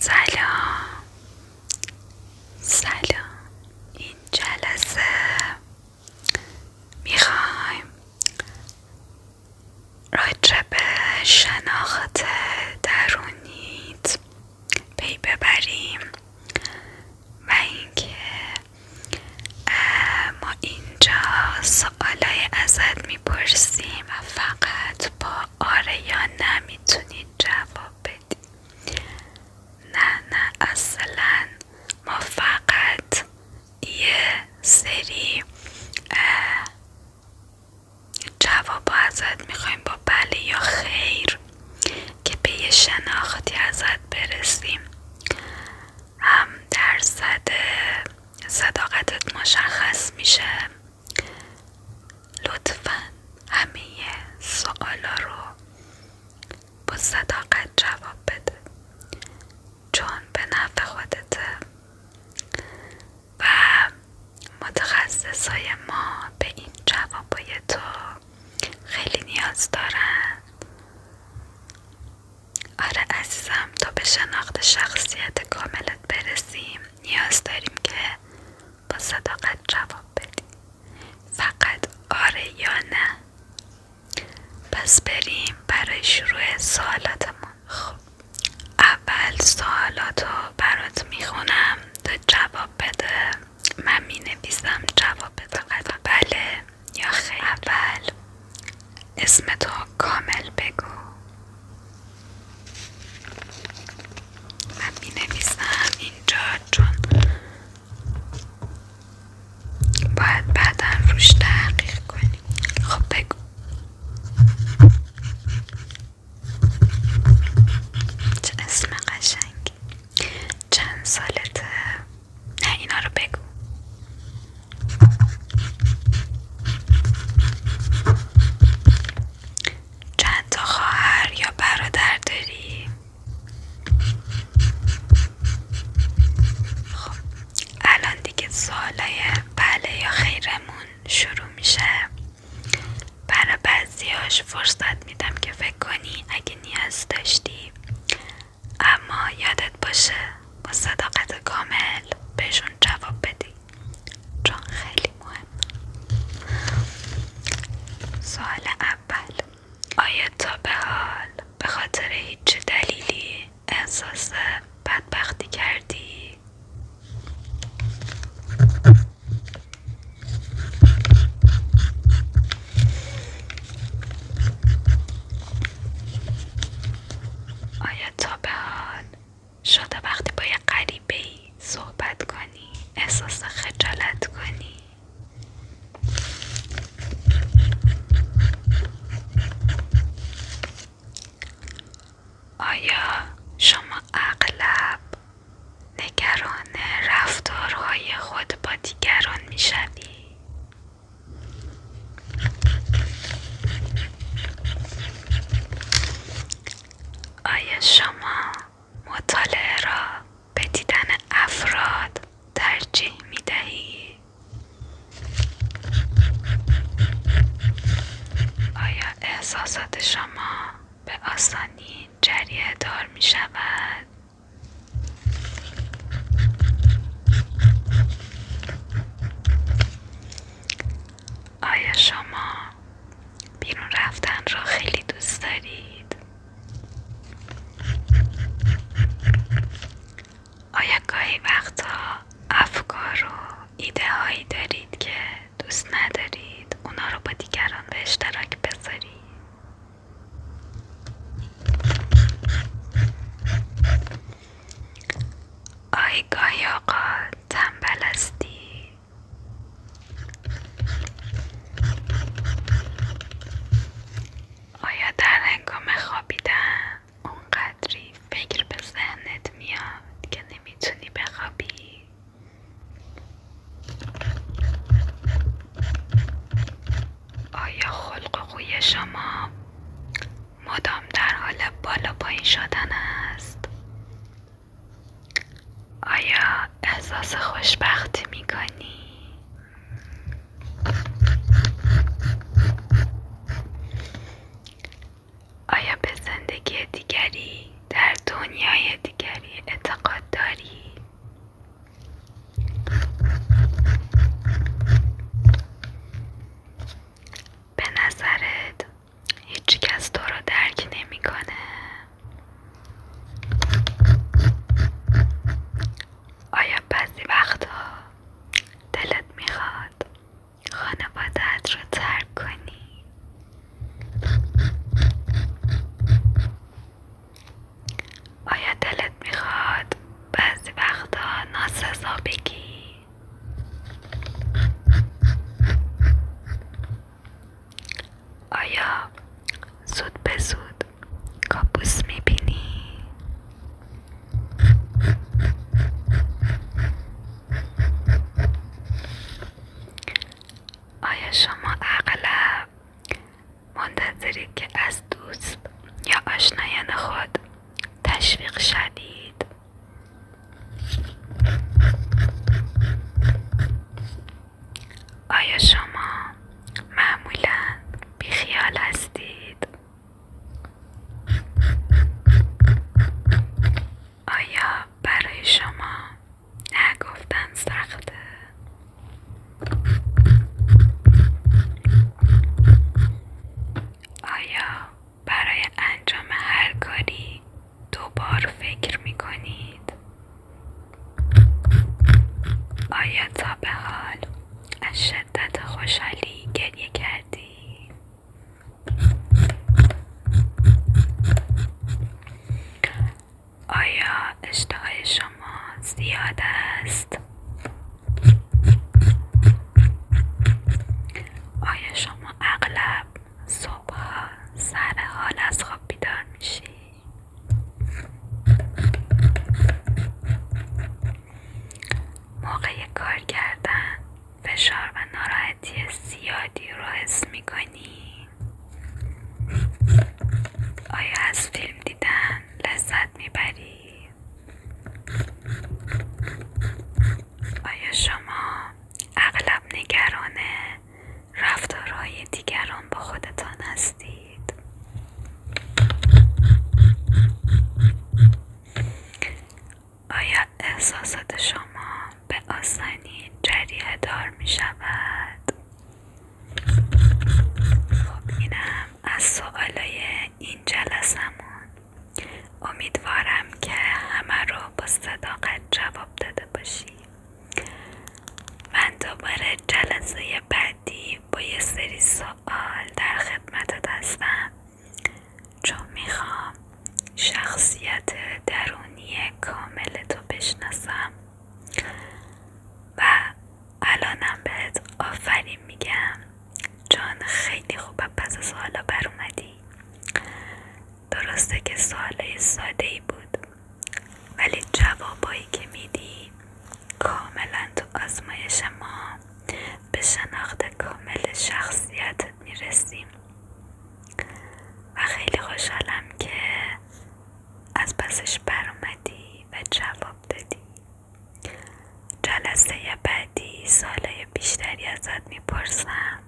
سلام. این جلسه میخوایم راجع به شناخت درونیت پی ببریم و اینکه ما اینجا سوالای ازت میپرسیم و فقط با آره یا نه میتونی جواب بدی. نه اصلا ما فقط یه سری جواب ازت میخوایم با بله یا خیر که به یه شناختی ازت برسیم. هم درصد صداقتت مشخص میشه. لطفاً همه سوالا رو با صداقت جواب بده چون به نفع خودته و متخصصای ما به این جوابای تو خیلی نیاز دارن. آره عزیزم، تا به شناخت شخصیت کاملت برسیم نیاز داریم که با صداقت جواب بدی. فقط آره یا نه. پس بریم برای شروع سوالاتمون. خب اول سوالاتو برات میخونم تو جواب بده. من مینویسم جواب بده فقط بله یا خیر. اول اسمتو کامل بگو. من مینویسم اینجا چون باید بعدا روش تحقیق کنیم. خب بگو. چه اسم قشنگ. چند سالته؟ نه اینا رو بگو. چند تا خواهر یا برادر داری؟ خب الان دیگه سوالای بله یا خیرمون شروع میشه. برای بعضیاش فرصت میدم که فکر کنی اگه نیاز داشتی، اما یادت باشه با صداقت کامل بهشون جواب بدی چون خیلی مهم. سوال اول، آیا تا به حال به خاطر هیچ دلیلی احساس بدبختی کردی؟ آیا تا به حال شده وقتی با یه غریبه‌ای صحبت کنی احساس خجالت کنی؟ آیا شما اغلب نگران رفتارهای خود با دیگران میشوی؟ آیا شما مطالعه را به دیدن افراد ترجیح میدهی؟ آیا احساسات شما به آسانی جریه دار می شود؟ آیا شما بیرون رفتن را خیلی دوست دارید؟ آیا گاهی وقتا افکار و ایده هایی دارید که دوست ندارید اونا رو با دیگران به اشتراک بذارید؟ آیا گاهی اوقات تنبل هستی؟ آیا در هنگام خوابیدن اونقدری فکر به ذهنت میاد که نمیتونی بخوابی؟ آیا خلق و خوی شما مدام در حال بالا پایین شدن است؟ آیا احساس خوشبختی میکنی؟ آیا به زندگی دیگری در دنیای دیگری اعتقاد خوشحالی گریه کردی؟ آیا اشتهای شما زیاد است؟ آیا شما اغلب صبحها سر حال از خواب بیدار میشی؟ موقع کار کردن فشار و ناراحتی زیادی رو حس میکنی؟ آیا از فیلم دیدن لذت میبری؟ آیا شما اغلب نگران رفتارهای دیگران با خودتان هستید؟ آیا احساسات شما به آسانی جریحه دار می شود؟ خب اینم از سوالای این جلسمون. امیدوارم که همه رو با صداقت جواب داده باشی. من دوباره جلسه بعدی با یه سری سوال در خدمتت هستم، چون میخوام شخصیت درونی کامل تو بشناسم و الانم بهت آفرین میگم، چون خیلی خوب پس از سوالا بر اومدی. درسته که سوالای ساده ای بود، ولی جوابایی که میدی کاملا تو آزمایش ما به شناخت کامل شخصیتت میرسیم و خیلی خوشحالم که از پسش بر اومدی و جواب دادی. جلسه بعدی سوالای بیشتری ازت میپرسم